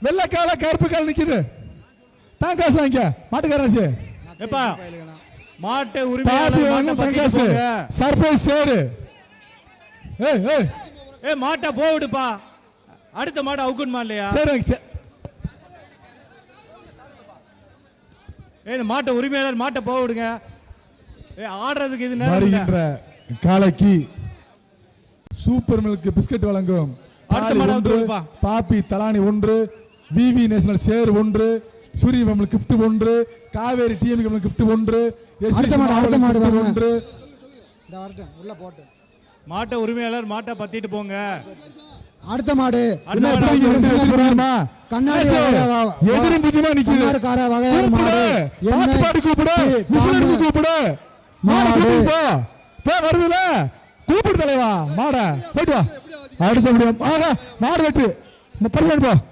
வெள்ளைக்கால கருப்பு கால நிக்குது. தான் காசு வாங்கிக்க மாட்டுக்காராச்சு. எப்பா மாட்டை உரிமையாளர் சர்ப்ரைஸ் சேரு. மாட்டை போவிடுப்பா. அடுத்த மாட்டை அவுக்கணுமா இல்லையா? சரி மாட்டை உரிமையாளர் மாட்டை போக விடுங்க. ஆடுறதுக்கு இது வருகின்ற காலைக்கு சூப்பர் மில்க் பிஸ்கட் வழங்கும் பாப்பி தலானி 1, விவி நேஷனல் சேர் 1, சூரியவமல் கிஃப்ட் 1, காவேரி டிஎம் கிஃப்ட் 1, மாட்டை உரிமையாளர் மாட்டை பத்திட்டு போங்க. அடுத்த மாடு கண்ணாடி எதிரும் புதியமா நிக்குது. கூப்பிடு மிஷினரிஸ் கூப்பிடு. மாடு வருதுல கூப்பிடு தலைவா. மாட போயிட்டு வா. அடுத்த மாடு வெட்டு 30 போ.